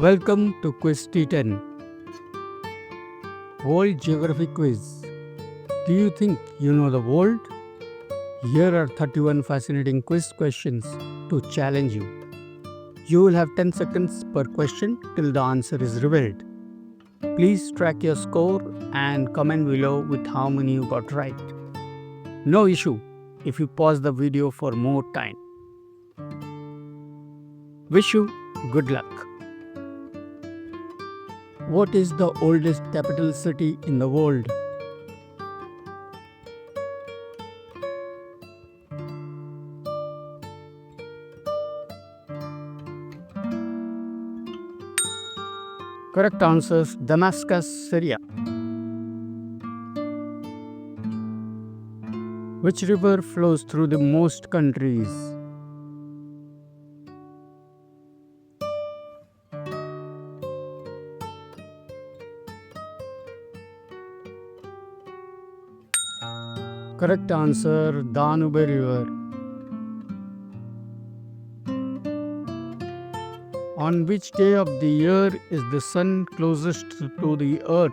Welcome to Quiz T10 World Geography Quiz. Do you think you know the world? Here are 31 fascinating quiz questions to challenge you. You will have 10 seconds per question till the answer is revealed. Please track your score and comment below with how many you got right. No issue if you pause the video for more time. Wish you good luck. What is the oldest capital city in the world? Correct answers: Damascus, Syria. Which river flows through the most countries? Correct answer: Danube River. On which day of the year is the sun closest to the earth?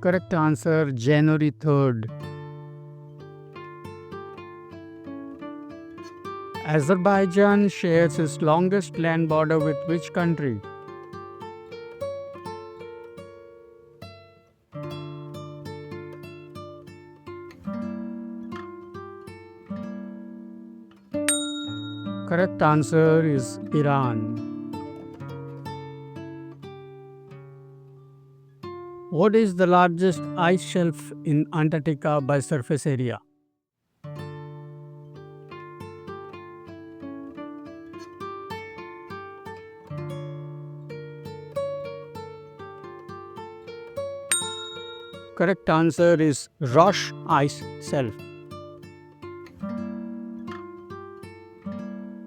Correct answer: January 3rd. Azerbaijan shares its longest land border with which country? Correct answer is Iran. What is the largest ice shelf in Antarctica by surface area? Correct answer is Roche Ice Shelf.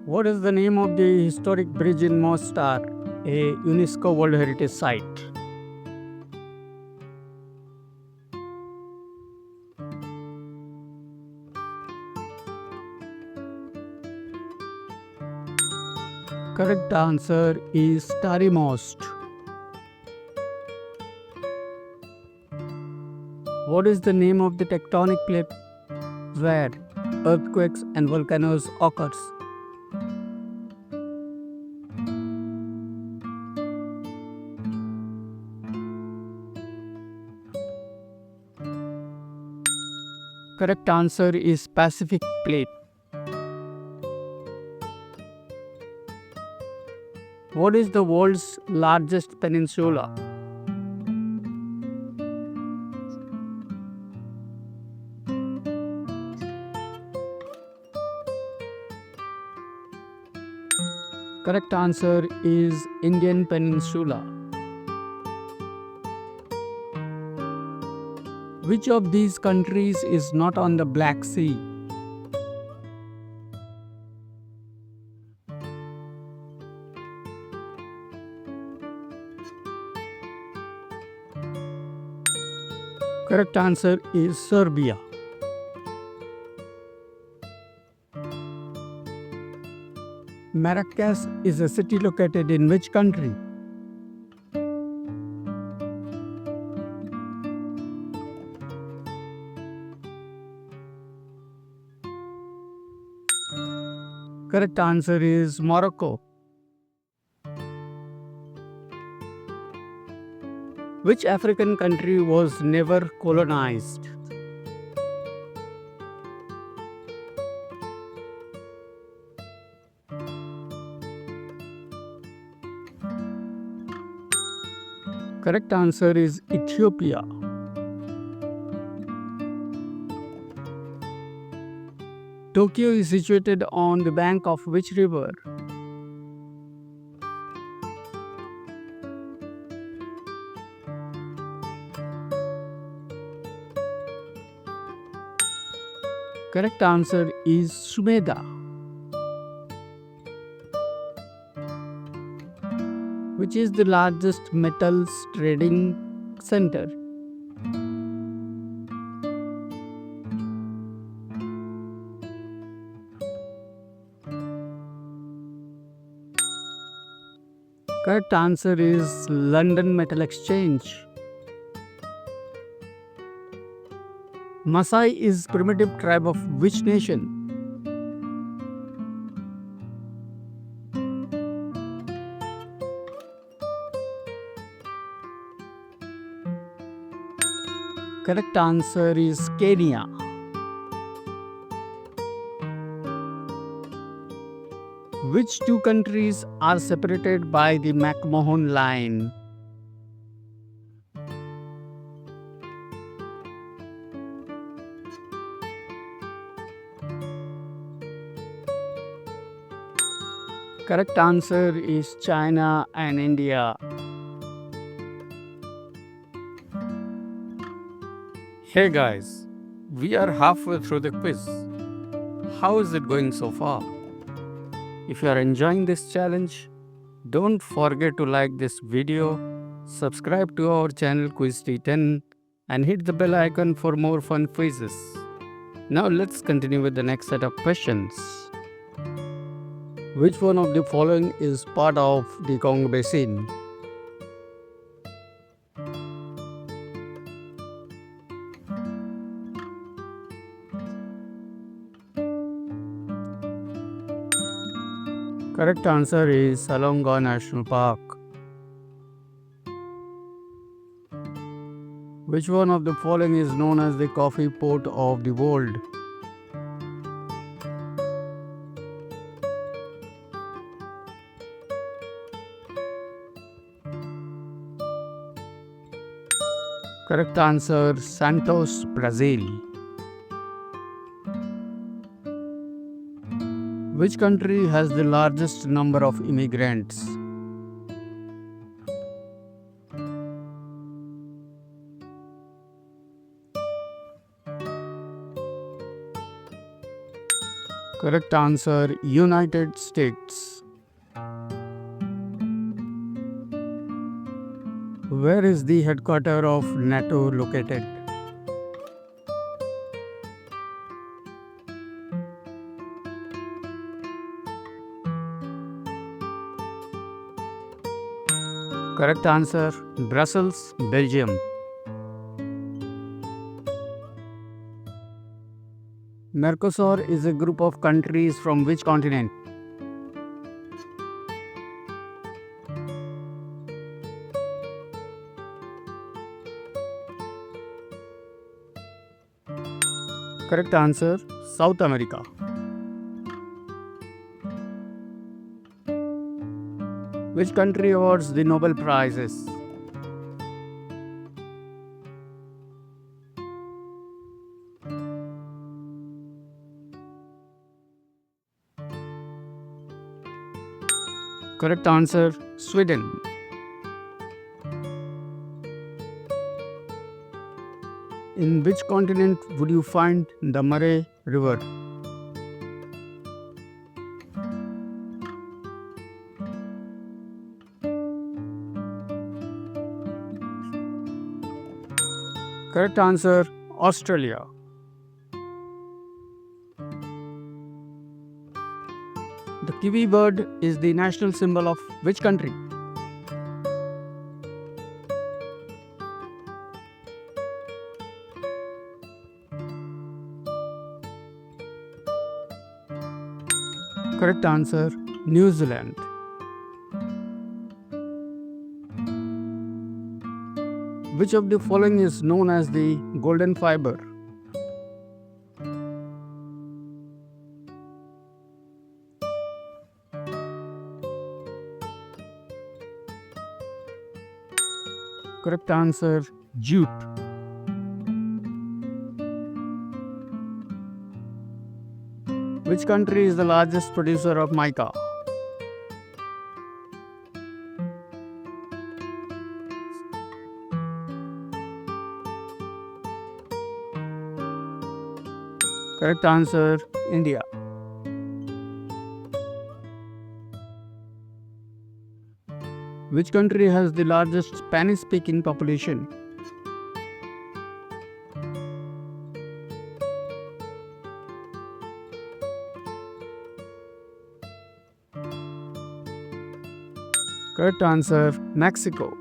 What is the name of the historic bridge in Mostar, a UNESCO World Heritage Site? Correct answer is Stary Most. What is the name of the tectonic plate where earthquakes and volcanoes occurs? Correct answer is Pacific Plate. What is the world's largest peninsula? Correct answer is Indian Peninsula. Which of these countries is not on the Black Sea? Correct answer is Serbia. Marrakesh is a city located in which country? Correct answer is Morocco. Which African country was never colonized? Correct answer is Ethiopia. Tokyo is situated on the bank of which river? Correct answer is Sumeda. Which is the largest metals trading center? Correct answer is London Metal Exchange. Maasai is primitive tribe of which nation? Correct answer is Kenya. Which two countries are separated by the McMahon line? Correct answer is China and India. Hey guys, we are halfway through the quiz. How is it going so far? If you are enjoying this challenge, don't forget to like this video, subscribe to our channel Quiz T10 and hit the bell icon for more fun quizzes. Now let's continue with the next set of questions. Which one of the following is part of the Congo Basin? Correct answer is Salonga National Park. Which one of the following is known as the coffee port of the world? Correct answer, Santos, Brazil. Which country has the largest number of immigrants? Correct answer, United States. Where is the headquarters of NATO located? Correct answer, Brussels, Belgium. Mercosur is a group of countries from which continent? Correct answer, South America. Which country awards the Nobel Prizes? Correct answer, Sweden. In which continent would you find the Murray River? Correct answer, Australia. The kiwi bird is the national symbol of which country? Correct answer, New Zealand. Which of the following is known as the golden fiber? Correct answer, jute. Which country is the largest producer of mica? Correct answer, India. Which country has the largest Spanish-speaking population? Correct answer, Mexico.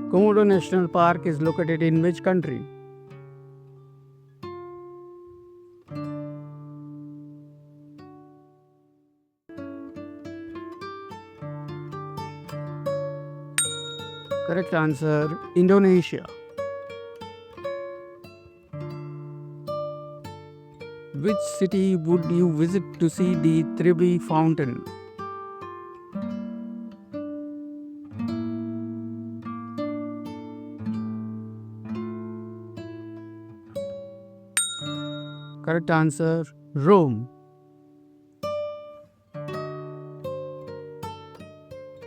Komodo National Park is located in which country? Correct answer, Indonesia. Which city would you visit to see the Trevi Fountain? Correct answer, Rome.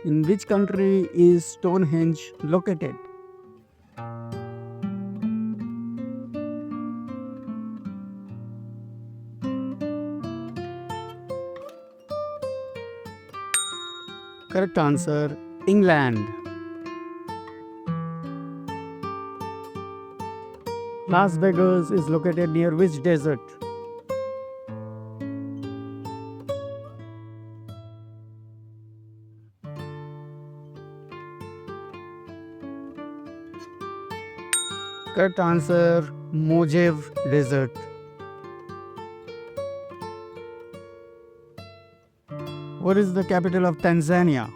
In which country is Stonehenge located? Correct answer, England. Las Vegas is located near which desert? Correct answer, Mojave Desert. What is the capital of Tanzania?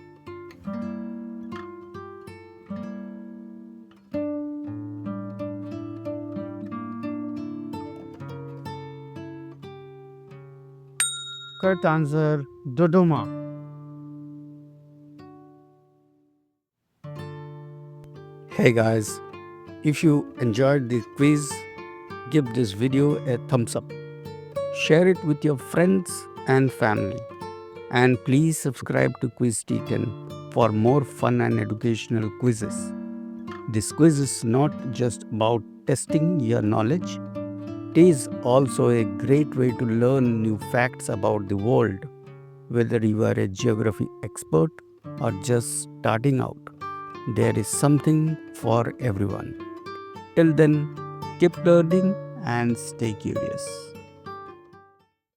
Correct answer, Dodoma. Hey guys, if you enjoyed the quiz, give this video a thumbs up. Share it with your friends and family. And please subscribe to Quiz T10 for more fun and educational quizzes. This quiz is not just about testing your knowledge, it is also a great way to learn new facts about the world, whether you are a geography expert or just starting out. There is something for everyone. Till then, keep learning and stay curious.